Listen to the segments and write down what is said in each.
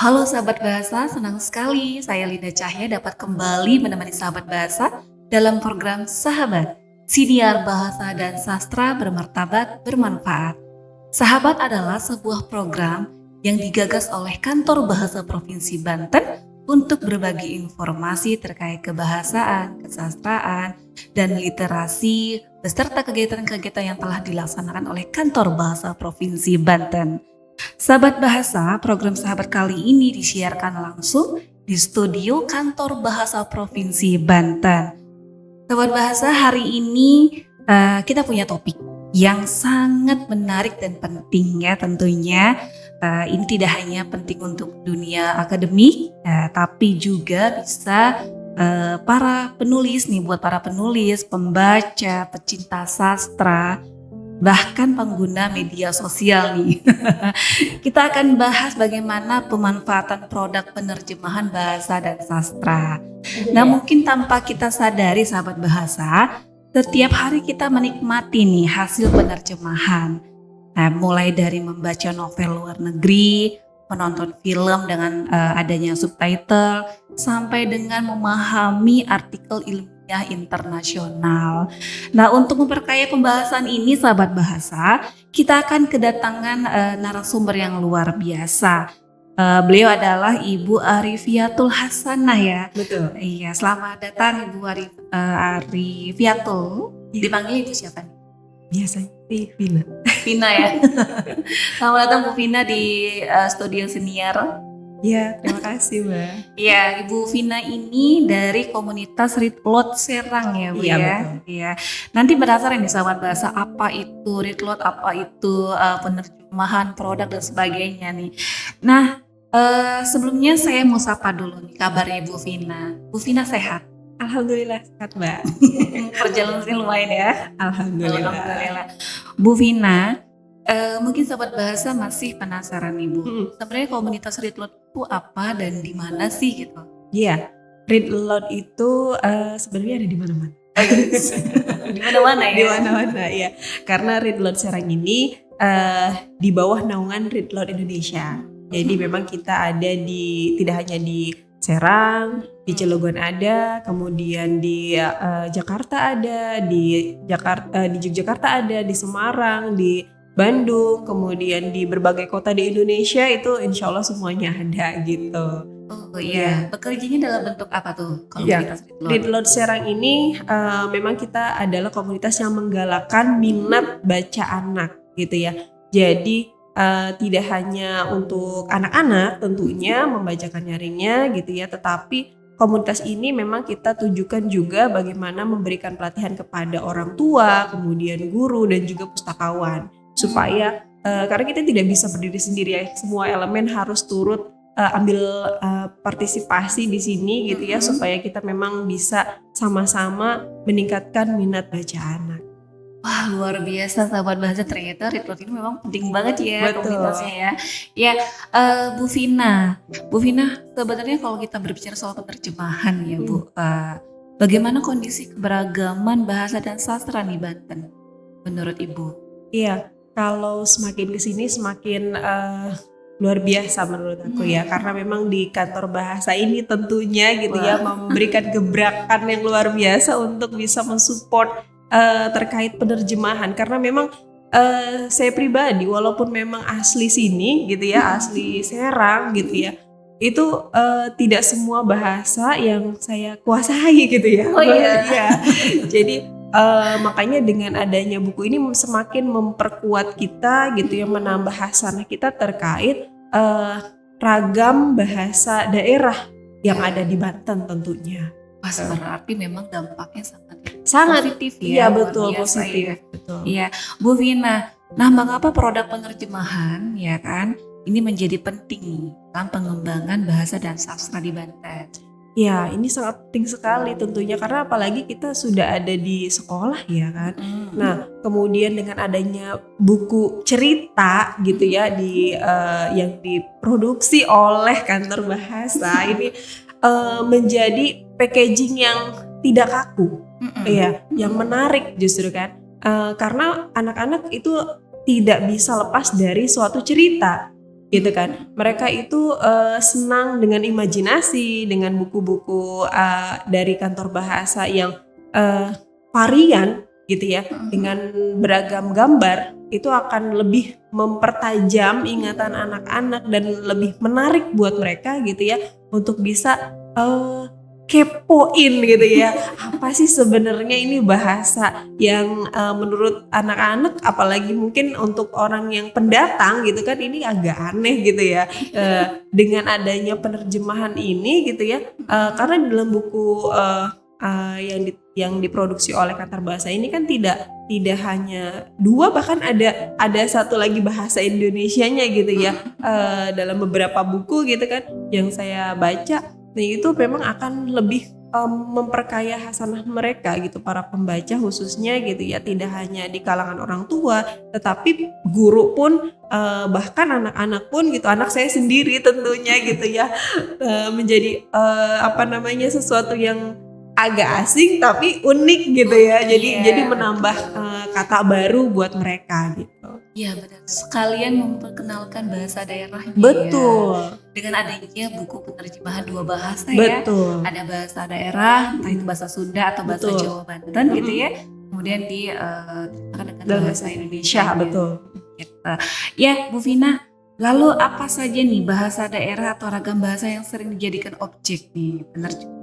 Halo sahabat bahasa, senang sekali saya Linda Cahya dapat kembali menemani sahabat bahasa dalam program Sahabat, Siniar Bahasa dan Sastra Bermartabat Bermanfaat. Sahabat adalah sebuah program yang digagas oleh Kantor Bahasa Provinsi Banten untuk berbagi informasi terkait kebahasaan, kesastraan, dan literasi beserta kegiatan-kegiatan yang telah dilaksanakan oleh Kantor Bahasa Provinsi Banten. Sahabat Bahasa, program Sahabat kali ini disiarkan langsung di studio Kantor Bahasa Provinsi Banten. Sahabat Bahasa, hari ini kita punya topik yang sangat menarik dan penting ya tentunya. Ini tidak hanya penting untuk dunia akademik, tapi juga bisa para penulis nih, buat para penulis, pembaca, pecinta sastra, bahkan pengguna media sosial nih. Kita akan bahas bagaimana pemanfaatan produk penerjemahan bahasa dan sastra. Nah, mungkin tanpa kita sadari sahabat bahasa, setiap hari kita menikmati nih hasil penerjemahan. Nah, mulai dari membaca novel luar negeri, menonton film dengan adanya subtitle, sampai dengan memahami artikel ilmiah internasional. Nah, untuk memperkaya pembahasan ini sahabat bahasa, kita akan kedatangan narasumber yang luar biasa. Beliau adalah Ibu Arifiatul Hasanah ya. Betul. Iya, selamat datang Ibu Arifiatul. Dipanggil Ibu siapa nih? Biasanya Vina. Vina ya. Selamat datang Bu Vina di studio Siniar. Ya, terima kasih Mbak. Iya, Ibu Vina ini dari komunitas Read Load Serang ya Bu Iya, ya. betul. Iya. Nanti berdasarkan nih sahabat bahasa apa itu Read Load, apa itu penerjemahan produk dan sebagainya nih. Nah, sebelumnya saya mau sapa dulu nih kabarnya Bu Vina. Bu Vina sehat? Alhamdulillah sehat Mbak. Perjalanannya lumayan ya. Alhamdulillah. Bu Vina, mungkin sahabat bahasa masih penasaran nih Bu. Sebenarnya komunitas Read Load itu apa dan di mana sih gitu? Iya, Read Loud itu sebenarnya ada di mana-mana. Di mana-mana ya? Di mana-mana ya. Karena Read Loud Serang ini di bawah naungan Read Loud Indonesia. Jadi memang kita ada di tidak hanya di Serang, di Cilegon ada, kemudian di Jakarta ada, di Yogyakarta ada, di Semarang, di Bandung, kemudian di berbagai kota di Indonesia itu insya Allah semuanya ada gitu. Oh iya, bekerjanya dalam bentuk apa tuh komunitas Read Load? Read Loud Serang ini memang kita adalah komunitas yang menggalakkan minat baca anak gitu ya. Jadi tidak hanya untuk anak-anak tentunya membacakan nyaringnya gitu ya, tetapi komunitas ini memang kita tujukan juga bagaimana memberikan pelatihan kepada orang tua, kemudian guru dan juga pustakawan supaya karena kita tidak bisa berdiri sendiri ya, semua elemen harus turut ambil partisipasi di sini gitu ya, supaya kita memang bisa sama-sama meningkatkan minat baca anak. Wah, luar biasa sahabat bahasa, ternyata Read Load ini memang penting banget ya. Betul. Komunitasnya ya. Ya, Bu Vina, sebenarnya kalau kita berbicara soal penerjemahan ya Bu, bagaimana kondisi keberagaman bahasa dan sastra di Banten menurut Ibu? Iya, kalau semakin kesini semakin luar biasa menurut aku ya, karena memang di kantor bahasa ini tentunya gitu ya memberikan gebrakan yang luar biasa untuk bisa mensupport terkait penerjemahan, karena memang saya pribadi walaupun memang asli sini gitu ya, asli Serang gitu ya, itu tidak semua bahasa yang saya kuasai gitu ya. Oh iya. Iya. Jadi makanya dengan adanya buku ini semakin memperkuat kita gitu ya, menambah hasanah kita terkait ragam bahasa daerah yang ada di Banten tentunya. Pas berarti memang dampaknya Sangat positif ya. Iya betul, biasa, positif. ya. Betul. Iya, Bu Vina. Nah, mengapa produk penerjemahan ya kan ini menjadi penting nih dalam pengembangan bahasa dan sastra di Banten? Ya, ini sangat penting sekali tentunya, karena apalagi kita sudah ada di sekolah ya kan. Nah, kemudian dengan adanya buku cerita gitu ya yang diproduksi oleh kantor bahasa ini menjadi packaging yang tidak kaku. Iya, yang menarik justru kan. Karena anak-anak itu tidak bisa lepas dari suatu cerita. gitu kan. Mereka itu senang dengan imajinasi, dengan buku-buku dari kantor bahasa yang varian gitu ya, dengan beragam gambar, itu akan lebih mempertajam ingatan anak-anak dan lebih menarik buat mereka gitu ya untuk bisa kepoin gitu ya. Apa sih sebenarnya ini bahasa yang menurut anak-anak, apalagi mungkin untuk orang yang pendatang gitu kan, ini agak aneh gitu ya. Dengan adanya penerjemahan ini gitu ya, karena di dalam buku yang diproduksi oleh Kantor Bahasa ini kan tidak hanya 2, bahkan ada satu lagi bahasa Indonesianya gitu ya, dalam beberapa buku gitu kan yang saya baca. Nah itu memang akan lebih memperkaya hasanah mereka gitu, para pembaca khususnya gitu ya, tidak hanya di kalangan orang tua tetapi guru pun, bahkan anak-anak pun gitu, anak saya sendiri tentunya gitu ya, menjadi sesuatu yang agak asing tapi unik gitu ya, jadi menambah kata baru buat mereka gitu. Iya benar. Sekalian memperkenalkan bahasa daerahnya. Betul. Ya. Dengan adanya buku penerjemahan 2 bahasa ya. Betul. Ada bahasa daerah, entah itu bahasa Sunda atau bahasa Betul. Jawa Banten gitu ya. Kemudian dengan bahasa Indonesia. Betul. Gitu. Ya Bu Vina, lalu apa saja nih bahasa daerah atau ragam bahasa yang sering dijadikan objek nih penerjemahan?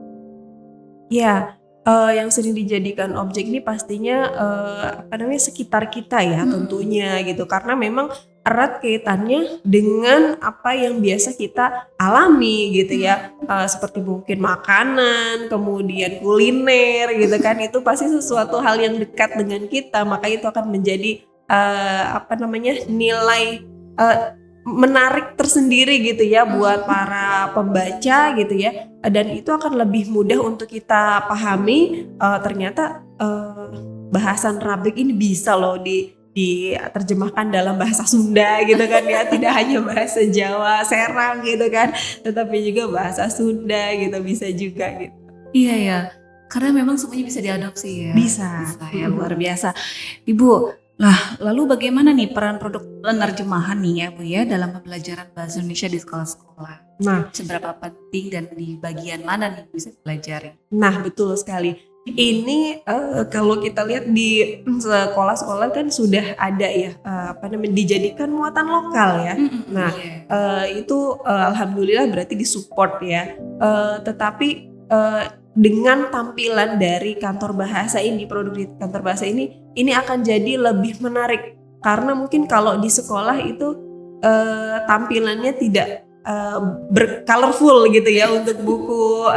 Ya, yang sering dijadikan objek ini pastinya sekitar kita ya tentunya gitu, karena memang erat kaitannya dengan apa yang biasa kita alami gitu ya, seperti mungkin makanan, kemudian kuliner gitu kan, itu pasti sesuatu hal yang dekat dengan kita, maka itu akan menjadi nilai menarik tersendiri gitu ya buat para pembaca gitu ya, dan itu akan lebih mudah untuk kita pahami, ternyata bahasan Rabek ini bisa loh diterjemahkan dalam bahasa Sunda gitu kan ya, tidak hanya bahasa Jawa Serang gitu kan, tetapi juga bahasa Sunda gitu bisa juga gitu. Iya ya, karena memang semuanya bisa diadopsi ya. Bisa ya, luar biasa. Ibu, lalu bagaimana nih peran produk penerjemahan nih ya Bu ya dalam pembelajaran bahasa Indonesia di sekolah-sekolah? Nah, seberapa penting dan di bagian mana nih bisa dipelajari? Nah betul sekali. Ini kalau kita lihat di sekolah-sekolah kan sudah ada ya dijadikan muatan lokal ya. Nah itu alhamdulillah berarti disupport ya. Tetapi dengan tampilan dari kantor bahasa ini, produk di kantor bahasa ini akan jadi lebih menarik, karena mungkin kalau di sekolah itu tampilannya tidak bercolorful gitu ya untuk buku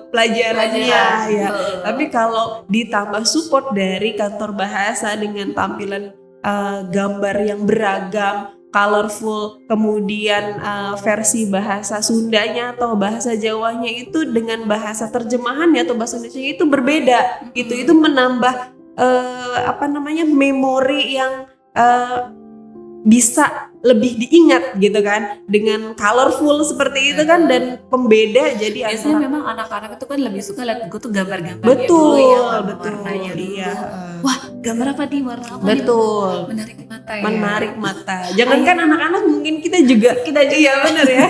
pelajarannya ya. Tapi kalau ditambah support dari kantor bahasa dengan tampilan gambar yang beragam, colorful, kemudian versi bahasa Sundanya atau bahasa Jawanya itu dengan bahasa terjemahannya atau bahasa Indonesia itu berbeda gitu. Itu menambah memori yang bisa lebih diingat gitu kan, dengan colorful seperti itu kan, dan pembeda. Jadi biasanya memang anak-anak itu kan lebih suka lihat buku tuh gambar-gambar betul, ya, betul, iya. Wah, gambar apa nih, warna apa betul nih? Menarik mata ya. Menarik mata. Jangankan anak-anak, mungkin kita juga iya benar ya.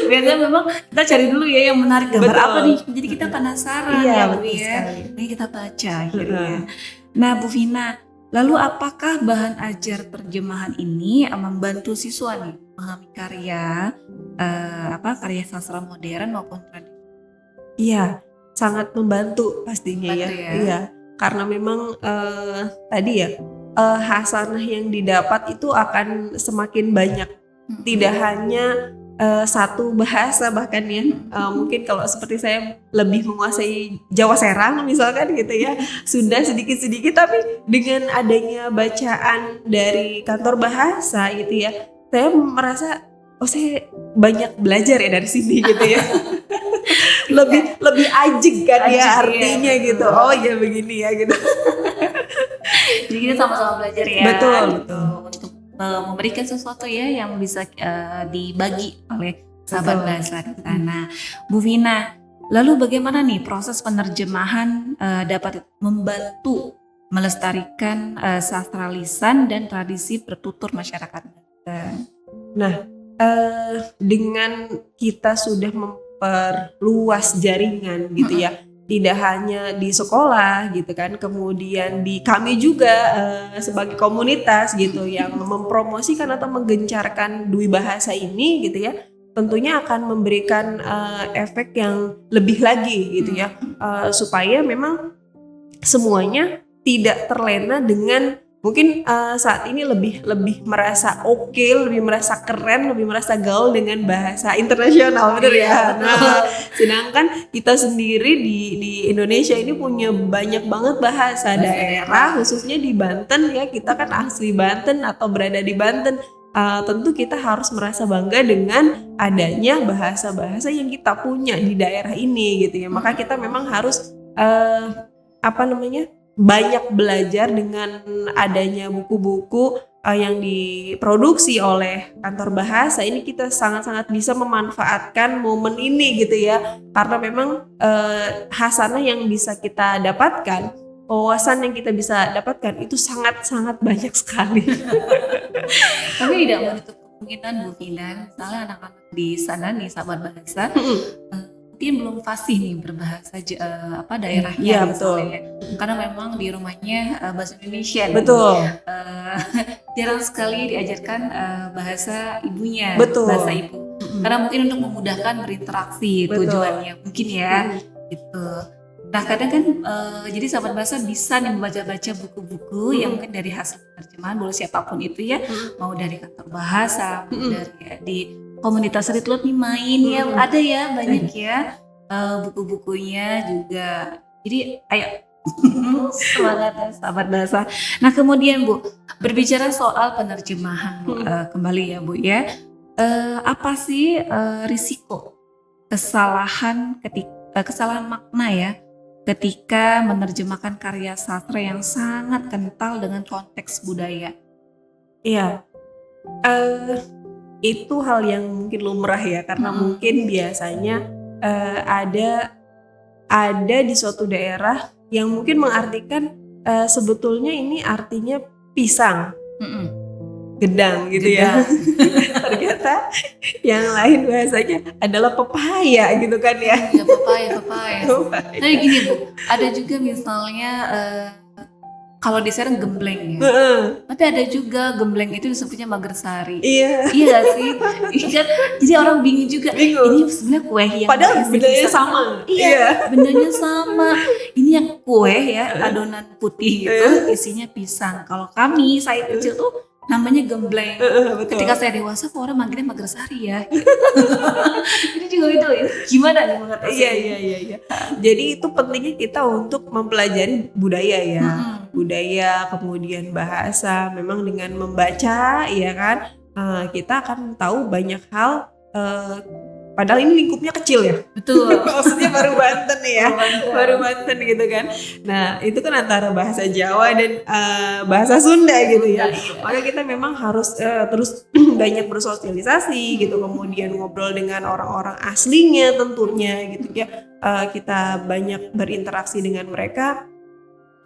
Biasanya memang kita cari dulu ya yang menarik, gambar apa nih. Jadi kita penasaran ya Bu ya. Ini kita baca akhirnya. Nah Bu Vina, lalu apakah bahan ajar terjemahan ini membantu siswa nih memahami karya sastra modern maupun tradisional? Iya, sangat membantu pastinya ya. Iya, karena memang tadi ya hasanah yang didapat itu akan semakin banyak. Tidak hanya satu bahasa bahkan ya, mungkin kalau seperti saya lebih menguasai Jawa Serang misalkan gitu ya, Sunda sedikit-sedikit, tapi dengan adanya bacaan dari kantor bahasa gitu ya, saya merasa saya banyak belajar ya dari sini gitu ya. lebih ajeg kan ya artinya ya, gitu. Oh ya begini ya gitu. Jadi kita sama-sama belajar ya. Betul. Untuk memberikan sesuatu ya yang bisa dibagi oleh sahabat bahasa kita. Nah, Bu Vina, lalu bagaimana nih proses penerjemahan dapat membantu melestarikan sastra lisan dan tradisi bertutur masyarakat? Nah, dengan kita sudah memperluas jaringan gitu ya, tidak hanya di sekolah gitu kan, kemudian di kami juga sebagai komunitas gitu yang mempromosikan atau menggencarkan Dwi Bahasa ini gitu ya, tentunya akan memberikan efek yang lebih lagi gitu ya, supaya memang semuanya tidak terlena dengan mungkin saat ini lebih merasa oke, lebih merasa keren, lebih merasa gaul dengan bahasa internasional, betul ya. Nah, sedangkan kita sendiri di Indonesia ini punya banyak banget bahasa daerah, khususnya di Banten ya. Kita kan asli Banten atau berada di Banten. Tentu kita harus merasa bangga dengan adanya bahasa-bahasa yang kita punya di daerah ini gitu ya. Maka kita memang harus banyak belajar dengan adanya buku-buku yang diproduksi oleh kantor bahasa ini. Kita sangat-sangat bisa memanfaatkan momen ini gitu ya, karena memang hasanah yang bisa kita dapatkan, wawasan yang kita bisa dapatkan itu sangat-sangat banyak sekali. Tapi tidak menutup kemungkinan Bu Vina, misalnya anak-anak di sana nih sahabat bahasa mungkin belum fasih nih berbahasa daerahnya Iya, betul. misalnya, karena memang di rumahnya bahasa Indonesia. Betul. Jarang sekali diajarkan bahasa ibunya, Betul. bahasa ibu. Karena mungkin untuk memudahkan berinteraksi Betul. tujuannya mungkin ya, gitu. Nah kadang kan jadi sahabat bahasa bisa nih membaca-baca buku-buku yang mungkin dari hasil terjemahan boleh siapapun itu ya, mau dari kantor bahasa, mau dari di komunitas Ritlut nih main ya, ada ya banyak ya buku-bukunya juga. Jadi ayo semangat ya sahabat bahasa. Nah kemudian Bu, berbicara soal penerjemahan Bu, kembali ya Bu ya, apa sih risiko kesalahan kesalahan makna ya ketika menerjemahkan karya sastra yang sangat kental dengan konteks budaya? Iya, itu hal yang mungkin lumrah ya, karena mungkin biasanya ada di suatu daerah yang mungkin mengartikan sebetulnya ini artinya pisang, gedang gitu ya. Ternyata yang lain bahasanya adalah pepaya gitu kan ya. Ya pepaya. Tapi gini Bu, ada juga misalnya kalau di Serang gembleng ya. Tapi ada juga gembleng itu disebutnya magersari. Iya. Iya gak sih? Kan, jadi orang bingung juga. Ini sebenarnya kue yang padahal bentuknya sama. Iya, bentuknya sama. Ini yang kue ya, adonan putih gitu, isinya pisang. Kalau saya kecil tuh namanya gembleng. Ketika saya dewasa, kok orang manggilnya magersari ya. Ini juga itu gimana nih mengatasi? Iya. Jadi itu pentingnya kita untuk mempelajari budaya ya. Budaya, kemudian bahasa. Memang dengan membaca ya kan, kita akan tahu banyak hal. Padahal ini lingkupnya kecil ya. Betul. Maksudnya baru Banten ya. Baru Banten gitu kan. Nah itu kan antara bahasa Jawa dan bahasa Sunda gitu ya. Maka kita memang harus terus banyak bersosialisasi gitu. Kemudian ngobrol dengan orang-orang aslinya tentunya gitu ya. Kita banyak berinteraksi dengan mereka.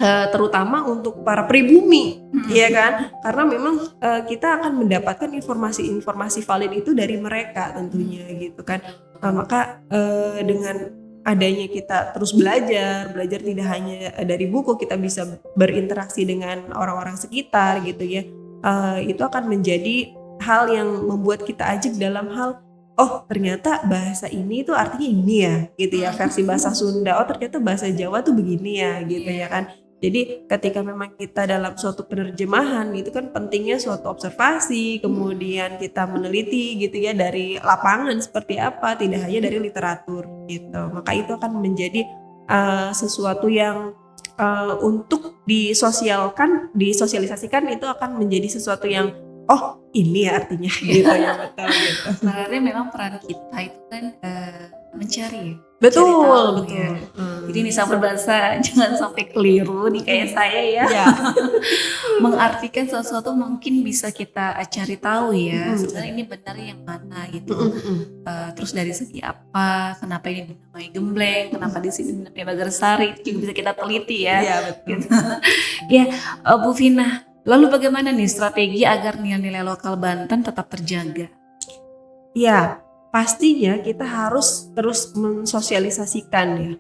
Terutama untuk para pribumi, ya kan? Karena memang kita akan mendapatkan informasi valid itu dari mereka tentunya gitu kan. Maka dengan adanya kita terus belajar tidak hanya dari buku, kita bisa berinteraksi dengan orang-orang sekitar gitu ya. Itu akan menjadi hal yang membuat kita ajak dalam hal, oh ternyata bahasa ini tuh artinya ini ya gitu ya, versi bahasa Sunda. Oh ternyata bahasa Jawa tuh begini ya gitu ya kan. Jadi ketika memang kita dalam suatu penerjemahan itu kan pentingnya suatu observasi, kemudian kita meneliti gitu ya dari lapangan seperti apa, tidak hanya dari literatur gitu. Maka itu akan menjadi sesuatu yang untuk disosialisasikan itu akan menjadi sesuatu yang oh ini ya artinya gitu ya, betul gitu. Sebenarnya memang peran kita itu kan mencari. Betul. Ya. Jadi nih sahabat bahasa jangan sampai keliru nih kayak saya ya. Mengartikan sesuatu mungkin bisa kita cari tahu ya. Sebenarnya ini benar yang mana gitu. Terus dari segi apa? Kenapa ini dinamai gembleng? Kenapa di sini dinamai magersari? Itu juga bisa kita teliti ya. Iya betul. Gitu. Ya, Bu Vina. Lalu bagaimana nih strategi agar nilai-nilai lokal Banten tetap terjaga Ya, pastinya kita harus terus mensosialisasikan ya.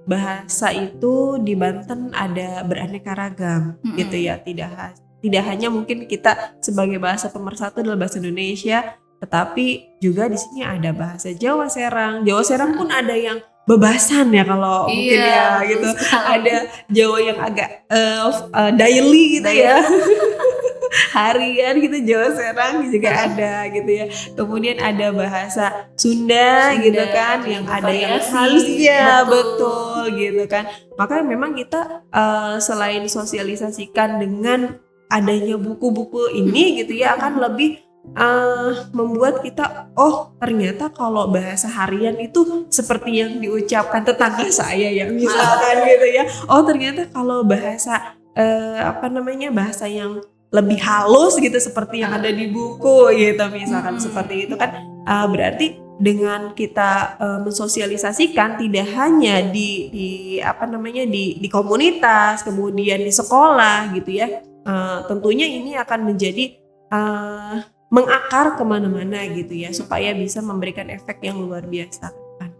Bahasa itu di Banten ada beraneka ragam gitu ya. Tidak hanya mungkin kita sebagai bahasa pemersatu adalah bahasa Indonesia, tetapi juga di sini ada bahasa Jawa Serang. Jawa Serang pun ada yang bebasan ya kalau mungkin ya betul gitu. sekali. Ada Jawa yang agak daily gitu ya. Harian gitu, Jawa Serang juga ada gitu ya. Kemudian ada bahasa Sunda gitu kan, juga yang ada yang bervariasi. halus ya, Betul. betul gitu kan. Maka memang kita selain sosialisasikan dengan adanya buku-buku ini gitu ya, akan lebih membuat kita, oh ternyata kalau bahasa harian itu seperti yang diucapkan tetangga saya ya misalkan gitu ya. Oh ternyata kalau bahasa bahasa yang lebih halus gitu seperti yang ada di buku gitu misalkan seperti itu kan. Berarti dengan kita mensosialisasikan tidak hanya di komunitas, kemudian di sekolah gitu ya, tentunya ini akan menjadi mengakar kemana-mana gitu ya, supaya bisa memberikan efek yang luar biasa kan.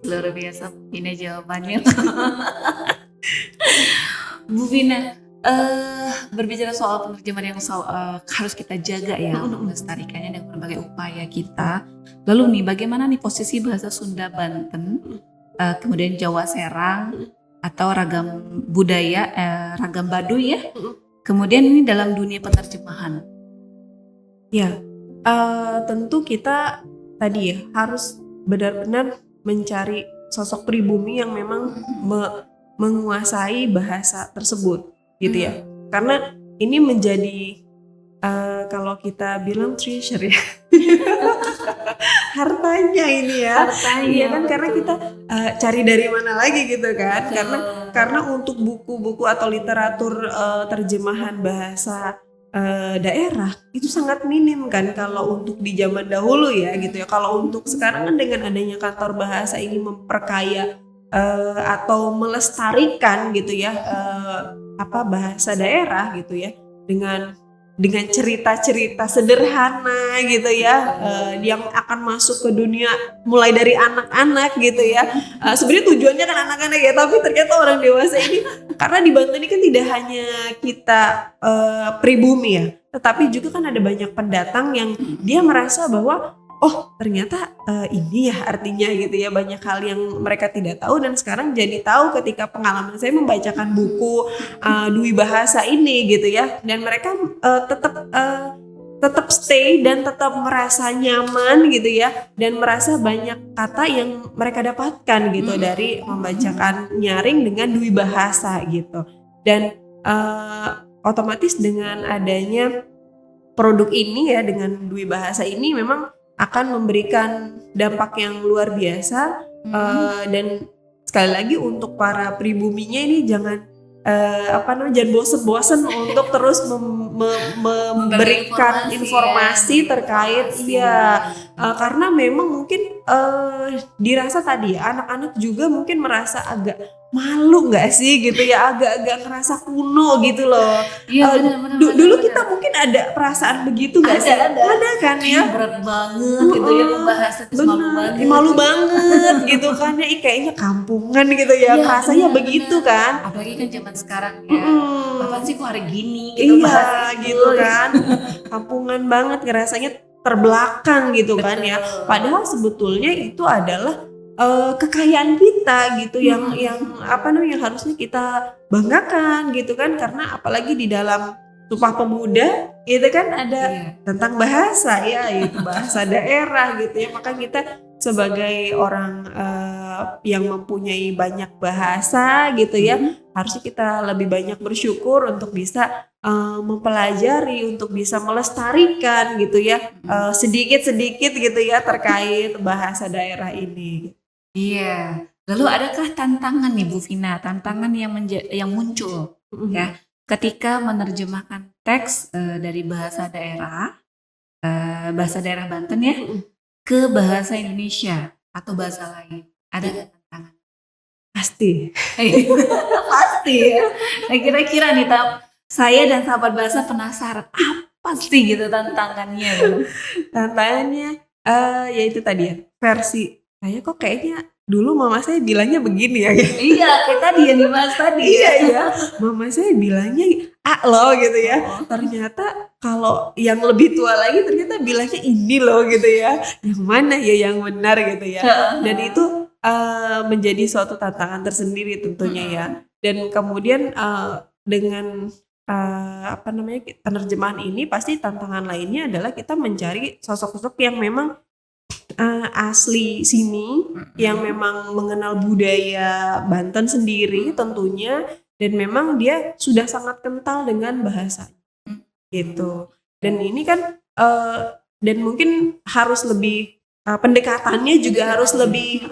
Luar biasa ini jawabannya. Bu Vina, berbicara soal penerjemahan yang harus kita jaga ya untuk melestarikannya dengan berbagai upaya kita. Lalu nih, bagaimana nih posisi bahasa Sunda Banten, kemudian Jawa Serang, atau ragam budaya, ragam Baduy ya, kemudian ini dalam dunia penerjemahan? Ya, tentu kita tadi ya harus benar-benar mencari sosok pribumi yang memang menguasai bahasa tersebut gitu ya. Karena ini menjadi kalau kita bilang treasure ya. Hartanya ini ya. Iya kan, karena kita cari dari mana lagi gitu kan. Karena untuk buku-buku atau literatur terjemahan bahasa daerah itu sangat minim kan kalau untuk di zaman dahulu ya gitu ya. Kalau untuk sekarang kan dengan adanya kantor bahasa ini memperkaya atau melestarikan gitu ya bahasa daerah gitu ya, dengan cerita-cerita sederhana gitu ya, yang akan masuk ke dunia mulai dari anak-anak gitu ya. Sebenarnya tujuannya kan anak-anak ya, tapi ternyata orang dewasa ini, karena di Banten ini kan tidak hanya kita pribumi ya, tetapi juga kan ada banyak pendatang yang dia merasa bahwa oh ternyata ini ya artinya gitu ya, banyak hal yang mereka tidak tahu dan sekarang jadi tahu ketika pengalaman saya membacakan buku Dwi Bahasa ini gitu ya, dan mereka tetap stay dan tetap merasa nyaman gitu ya, dan merasa banyak kata yang mereka dapatkan gitu dari membacakan nyaring dengan Dwi Bahasa gitu. Dan otomatis dengan adanya produk ini ya, dengan Dwi Bahasa ini memang akan memberikan dampak yang luar biasa. Dan sekali lagi untuk para pribuminya ini jangan jangan bosen-bosen untuk terus memberikan informasi terkait karena memang mungkin dirasa tadi ya, anak-anak juga mungkin merasa agak malu nggak sih gitu ya, agak-agak ngerasa kuno gitu loh. Dulu kita mungkin ada perasaan begitu nggak sih? Ada kan ya, berat banget gitu ya membahas itu, malu banget gitu kan ya, kayaknya kampungan gitu ya, rasanya begitu kan. Apalagi kan zaman sekarang ya, apaan sih kok hari gini gitu, iya gitu kan, kampungan banget, ngerasanya terbelakang gitu kan ya. Padahal sebetulnya itu adalah kekayaan kita gitu, yang harusnya kita banggakan gitu kan, karena apalagi di dalam Sumpah Pemuda itu kan ada tentang bahasa ya, itu bahasa daerah gitu ya. Maka kita sebagai orang yang mempunyai banyak bahasa gitu ya, harusnya kita lebih banyak bersyukur untuk bisa mempelajari, untuk bisa melestarikan gitu ya, sedikit-sedikit gitu ya terkait bahasa daerah ini. Iya. Lalu adakah tantangan nih Bu Vina, tantangan yang muncul ya ketika menerjemahkan teks dari bahasa daerah Banten ya ke bahasa Indonesia atau bahasa lain? Ada nggak tantangan? Pasti. Pasti ya. Nah, kira-kira nih saya dan sahabat bahasa penasaran, pasti gitu tantangannya gitu. Tantangannya ya itu tadi ya, versi saya kok kayaknya dulu mama saya bilangnya begini ya. Iya, kayak tadi yang dibahas tadi Iya ya. ya, mama saya bilangnya A loh gitu ya. Oh. Ternyata kalau yang lebih tua lagi ternyata bilangnya ini loh gitu ya. Yang mana ya yang benar gitu ya. Dan itu menjadi suatu tantangan tersendiri tentunya ya. Dan kemudian dengan apa namanya, penerjemahan ini pasti tantangan lainnya adalah kita mencari sosok-sosok yang memang asli sini, yang memang mengenal budaya Banten sendiri tentunya, dan memang dia sudah sangat kental dengan bahasa gitu. Dan ini kan dan mungkin harus lebih pendekatannya juga harus lebih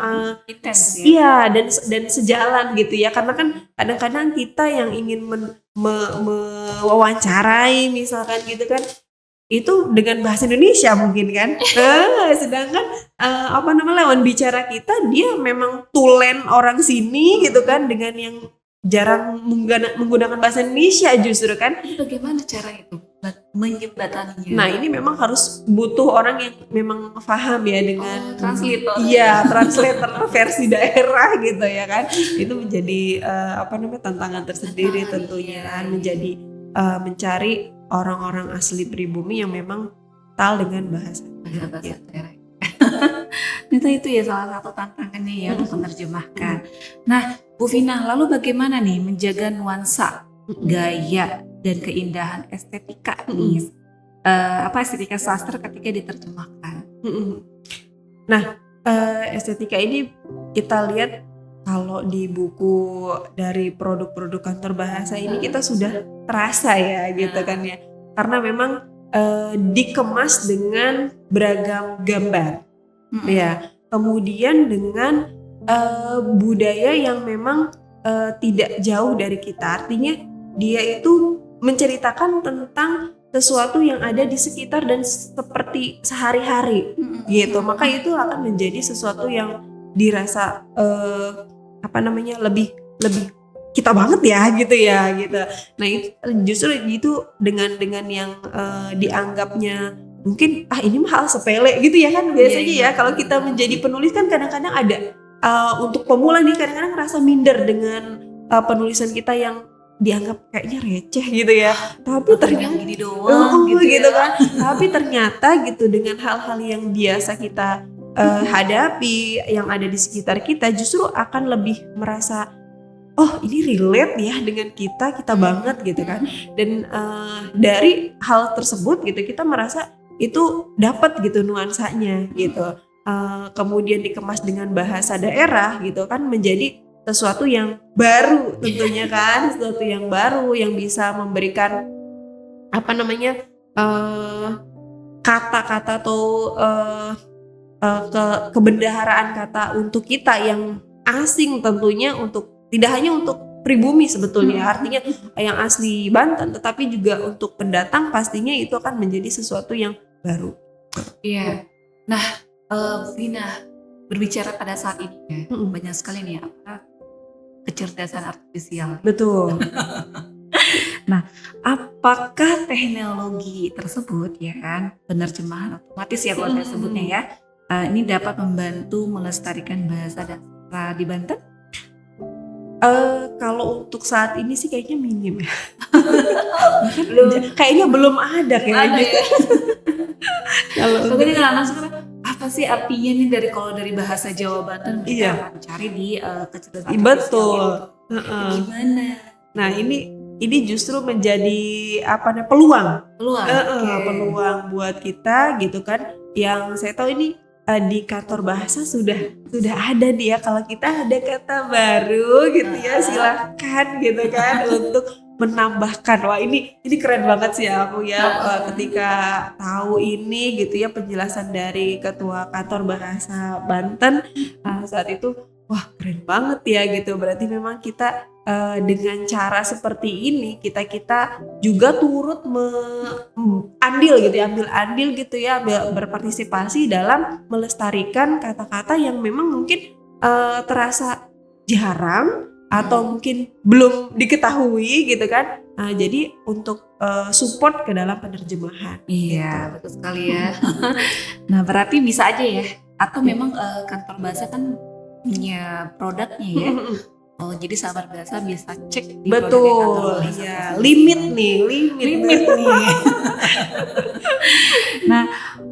Intens ya. iya, dan sejalan gitu ya, karena kan kadang-kadang kita yang ingin mewawancarai misalkan gitu kan, itu dengan bahasa Indonesia mungkin kan. Sedangkan apa namanya, lawan bicara kita dia memang tulen orang sini gitu kan, dengan yang jarang menggunakan bahasa Indonesia justru kan. Ini bagaimana cara itu menjembataninya? Nah, ini memang harus butuh orang yang memang paham ya dengan translator. Iya, translator versi daerah gitu ya kan. Itu menjadi apa namanya, tantangan tersendiri tentunya kan, menjadi mencari orang-orang asli pribumi yang memang kental dengan bahasa daerah. Ternyata itu ya salah satu tantangannya ya untuk menerjemahkan. Nah, Bu Vina, lalu bagaimana nih menjaga nuansa, gaya, dan keindahan estetika nih? Estetika sastra ketika diterjemahkan? Nah, estetika ini kita lihat kalau di buku dari produk-produk kantor bahasa ini kita sudah terasa ya gitu kan ya, karena memang dikemas dengan beragam gambar ya, kemudian dengan budaya yang memang tidak jauh dari kita, artinya dia itu menceritakan tentang sesuatu yang ada di sekitar dan seperti sehari-hari gitu, maka itu akan menjadi sesuatu yang dirasa apa namanya, lebih kita banget ya gitu ya gitu. Nah, itu justru itu dengan yang dianggapnya mungkin ini mah hal sepele gitu ya kan biasanya ya, kalau kita menjadi penulis kan kadang-kadang ada untuk pemula nih kadang-kadang ngerasa minder dengan penulisan kita yang dianggap kayaknya receh gitu ya, tapi ternyata gini doang gitu kan. Tapi ternyata gitu, dengan hal-hal yang biasa kita hadapi yang ada di sekitar kita, justru akan lebih merasa oh ini relate ya dengan kita banget gitu kan. Dan dari hal tersebut gitu kita merasa itu dapat gitu nuansanya gitu. Kemudian dikemas dengan bahasa daerah gitu kan, menjadi sesuatu yang baru tentunya kan, sesuatu yang baru yang bisa memberikan apa namanya, kata-kata atau kebendaharaan kata untuk kita yang asing tentunya, untuk tidak hanya untuk pribumi sebetulnya, artinya yang asli Banten, tetapi juga untuk pendatang pastinya itu akan menjadi sesuatu yang baru. Iya. Nah, Vina, berbicara pada saat ini ya, banyak sekali nih kecerdasan artifisial. Betul. Nah, apakah teknologi tersebut ya kan, penerjemahan otomatis ya kalau saya sebutnya ya, ini dapat membantu melestarikan bahasa dan sastra di Banten? Kalau untuk saat ini sih kayaknya minim ya. Kayaknya belum ada kayaknya. Kalau ini kan langsung apa sih artinya nih dari bahasa Jawa Banten, kita akan cari di kecerdasan betul. Gimana? Nah, ini justru menjadi apa namanya, peluang buat kita gitu kan. Yang saya tahu ini di kantor bahasa sudah ada nih ya, kalau kita ada kata baru gitu ya silakan gitu kan untuk menambahkan. Wah, ini keren banget sih aku ya ketika tahu ini gitu ya, penjelasan dari ketua kantor bahasa Banten saat itu. Wah, keren banget ya gitu. Berarti memang kita dengan cara seperti ini kita juga turut ambil andil gitu ya, berpartisipasi dalam melestarikan kata-kata yang memang mungkin terasa jarang atau mungkin belum diketahui gitu kan. Nah, jadi untuk support ke dalam penerjemahan. Iya, betul sekali ya. Nah, berarti bisa aja ya. Atau memang kantor bahasa kan punya produknya ya. Oh, jadi sahabat bahasa bisa cek di produknya kantor Betul, bahasa. iya. tersebut. Limit nih. Limit nih. Nah,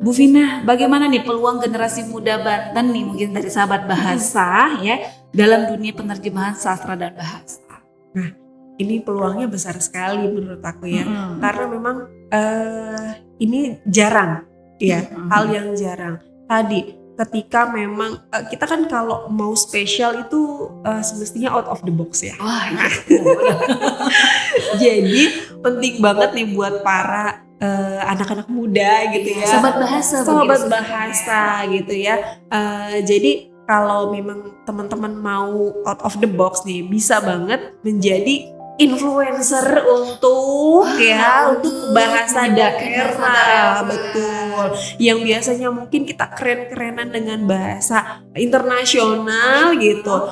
Bu Vina, bagaimana nih peluang generasi muda Banten nih mungkin dari sahabat bahasa ya dalam dunia penerjemahan sastra dan bahasa? Nah, ini peluangnya besar sekali menurut aku ya. Karena memang ini jarang ya, hal yang jarang. Tadi ketika memang kita kan kalau mau spesial itu semestinya out of the box ya. Wah, iya. Jadi penting banget nih buat para anak-anak muda gitu ya, Sahabat bahasa, sahabat begitu bahasa gitu ya. Jadi kalau memang teman-teman mau out of the box nih, bisa banget menjadi influencer untuk untuk bahasa daerah, betul. Yang biasanya mungkin kita keren-kerenan dengan bahasa internasional gitu.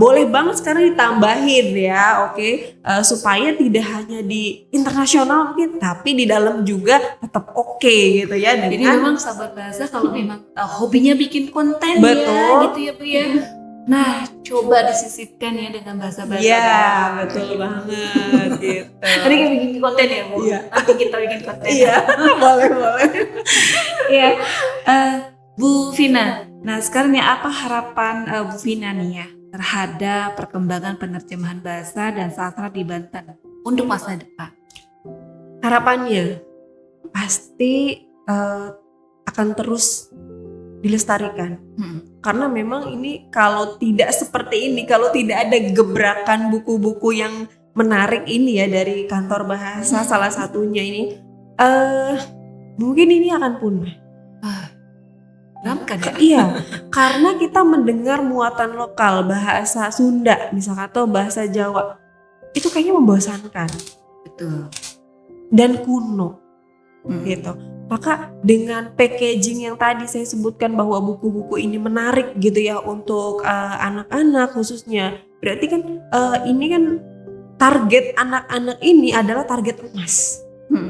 Boleh banget sekarang ditambahin ya, oke? Supaya tidak hanya di internasional mungkin, tapi di dalam juga tetap oke gitu ya. Jadi memang sahabat bahasa kalau memang hobinya bikin konten Betul. ya gitu ya Bu ya. Nah, coba disisipkan ya dengan bahasa-bahasa. Iya, betul banget gitu. Tadi kita bikin konten ya Bu. Iya. Nanti kita bikin konten. Iya, boleh. Iya. Bu Vina, nah sekarang nih apa harapan Bu Vina nih ya terhadap perkembangan penerjemahan bahasa dan sastra di Banten untuk masa depan? Harapannya pasti akan terus dilestarikan. Karena memang ini kalau tidak seperti ini, kalau tidak ada gebrakan buku-buku yang menarik ini ya dari kantor bahasa salah satunya ini, mungkin ini akan punah. Kan ya? Iya, karena kita mendengar muatan lokal bahasa Sunda misalkan atau bahasa Jawa itu kayaknya membosankan. Betul. Dan kuno gitu. Maka dengan packaging yang tadi saya sebutkan bahwa buku-buku ini menarik gitu ya untuk anak-anak khususnya, berarti kan ini kan target anak-anak ini adalah target emas.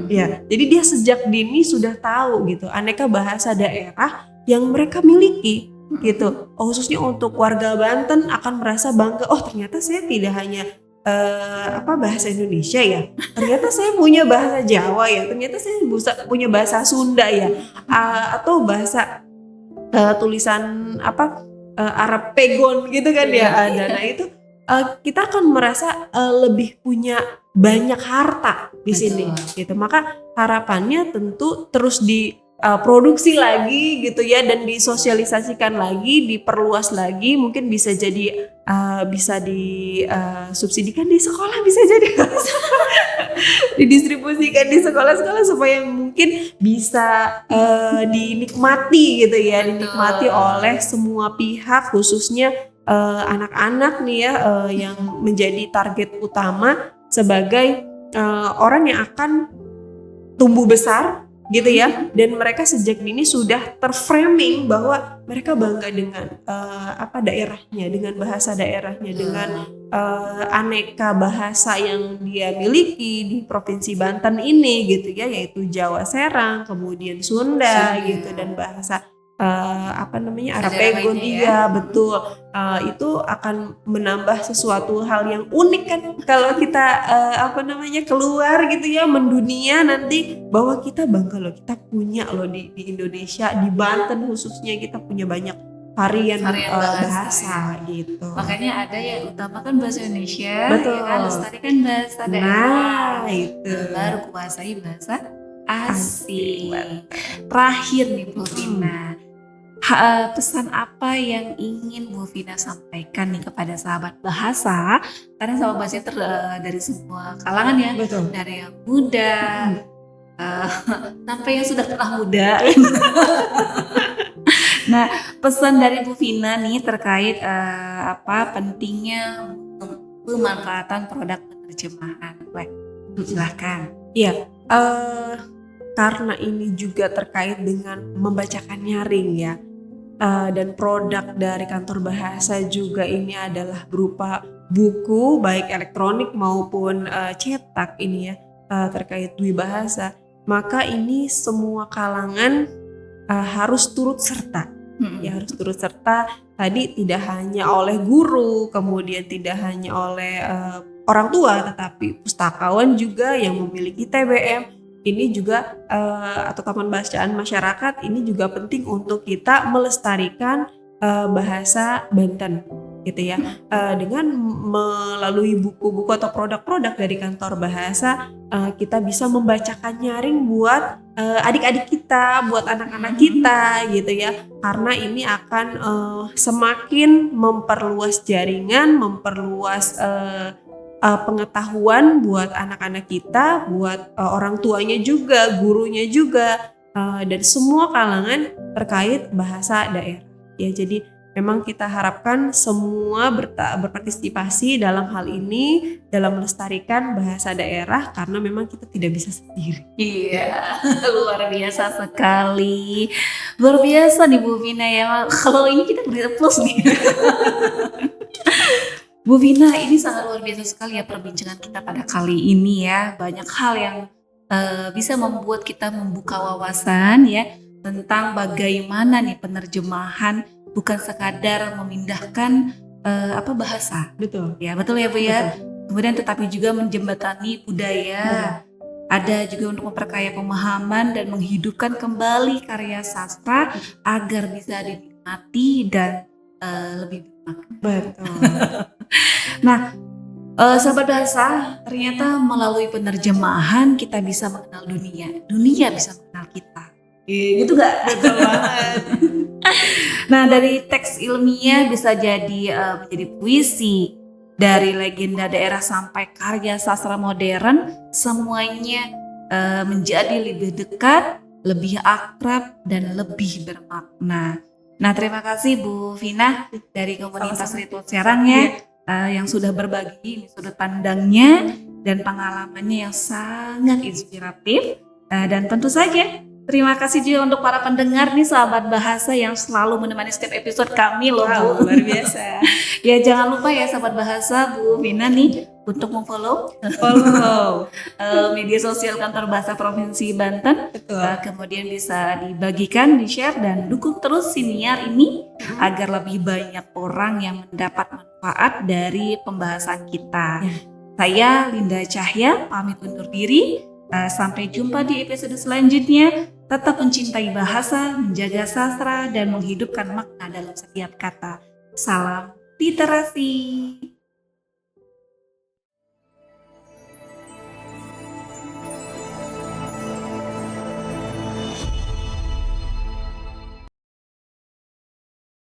Ya, jadi dia sejak dini sudah tahu gitu aneka bahasa daerah yang mereka miliki gitu. Khususnya untuk warga Banten akan merasa bangga, oh ternyata saya tidak hanya bahasa Indonesia ya, ternyata saya punya bahasa Jawa ya, ternyata saya punya bahasa Sunda ya, atau bahasa tulisan Arab Pegon gitu kan ya ada. Nah itu kita akan merasa lebih punya banyak harta di sini gitu. Maka harapannya tentu terus diproduksi lagi gitu ya, dan disosialisasikan lagi, diperluas lagi, mungkin bisa jadi bisa disubsidikan di sekolah, bisa jadi didistribusikan di sekolah-sekolah supaya mungkin bisa dinikmati gitu ya. Betul. Dinikmati oleh semua pihak, khususnya anak-anak nih ya, yang menjadi target utama sebagai orang yang akan tumbuh besar gitu ya, dan mereka sejak dini sudah terframing bahwa mereka bangga dengan daerahnya, dengan bahasa daerahnya, dengan aneka bahasa yang dia miliki di Provinsi Banten ini gitu ya, yaitu Jawa Serang, kemudian Sunda gitu, dan bahasa Arab Pegon ya. Betul. Itu akan menambah sesuatu hal yang unik kan kalau kita keluar gitu ya, mendunia nanti, bahwa kita bangga loh, kita punya loh di Indonesia, di Banten khususnya kita punya banyak varian bahasa gitu. Makanya ada yang utamakan bahasa Indonesia, betul, ya kan, lestarikan bahasa daerah. Nah, itu baru kuasai bahasa asing. Terakhir nih Bu Vina, pesan apa yang ingin Bu Vina sampaikan nih kepada sahabat bahasa? Karena sahabat bahasa dari semua kalangan ya, betul, dari yang muda sampai yang sudah pernah muda. Nah, pesan dari Bu Vina nih terkait pentingnya pemanfaatan produk penerjemahan. Silahkan. Iya, karena ini juga terkait dengan membacakan nyaring ya. dan produk dari kantor bahasa juga ini adalah berupa buku baik elektronik maupun cetak ini ya, terkait Dwi Bahasa, maka ini semua kalangan harus turut serta. Ya, harus turut serta tadi tidak hanya oleh guru, kemudian tidak hanya oleh orang tua, tetapi pustakawan juga yang memiliki TBM ini juga atau taman bacaan masyarakat ini juga penting untuk kita melestarikan bahasa Banten gitu ya, dengan melalui buku-buku atau produk-produk dari kantor bahasa kita bisa membacakan nyaring buat adik-adik kita, buat anak-anak kita gitu ya, karena ini akan semakin memperluas jaringan, memperluas pengetahuan buat anak-anak kita, buat orang tuanya juga, gurunya juga, dan semua kalangan terkait bahasa daerah. Ya, jadi memang kita harapkan semua berpartisipasi dalam hal ini, dalam melestarikan bahasa daerah, karena memang kita tidak bisa sendiri. Iya, luar biasa sekali. Luar biasa nih Bu Vina ya. Kalau ini kita beri plus nih. Bu Vina, ini sangat luar biasa sekali ya perbincangan kita pada kali ini ya. Banyak hal yang bisa membuat kita membuka wawasan ya tentang bagaimana nih penerjemahan bukan sekadar memindahkan bahasa. Betul. Ya, betul ya Bu ya. Betul. Kemudian tetapi juga menjembatani budaya. Ada juga untuk memperkaya pemahaman dan menghidupkan kembali karya sastra agar bisa dinikmati dan lebih bermakna. Betul. Nah, sahabat bahasa, ternyata melalui penerjemahan kita bisa mengenal dunia. Dunia bisa mengenal kita. Gitu gak? Betul banget. Nah, dari teks ilmiah bisa jadi menjadi puisi, dari legenda daerah sampai karya sastra modern, semuanya menjadi lebih dekat, lebih akrab, dan lebih bermakna. Nah, terima kasih Bu Vina dari komunitas Ritual Serang ya, yang sudah berbagi sudut pandangnya dan pengalamannya yang sangat inspiratif. Dan tentu saja terima kasih juga untuk para pendengar nih sahabat bahasa yang selalu menemani setiap episode kami loh Bu. Luar biasa. Ya, jangan lupa ya sahabat bahasa, Bu Vina nih untuk memfollow media sosial kantor bahasa Provinsi Banten. Betul. Kemudian bisa dibagikan, di-share, dan dukung terus siniar ini agar lebih banyak orang yang mendapat manfaat dari pembahasan kita. Saya Linda Cahya pamit undur diri. Sampai jumpa di episode selanjutnya. Tetap mencintai bahasa, menjaga sastra, dan menghidupkan makna dalam setiap kata. Salam literasi.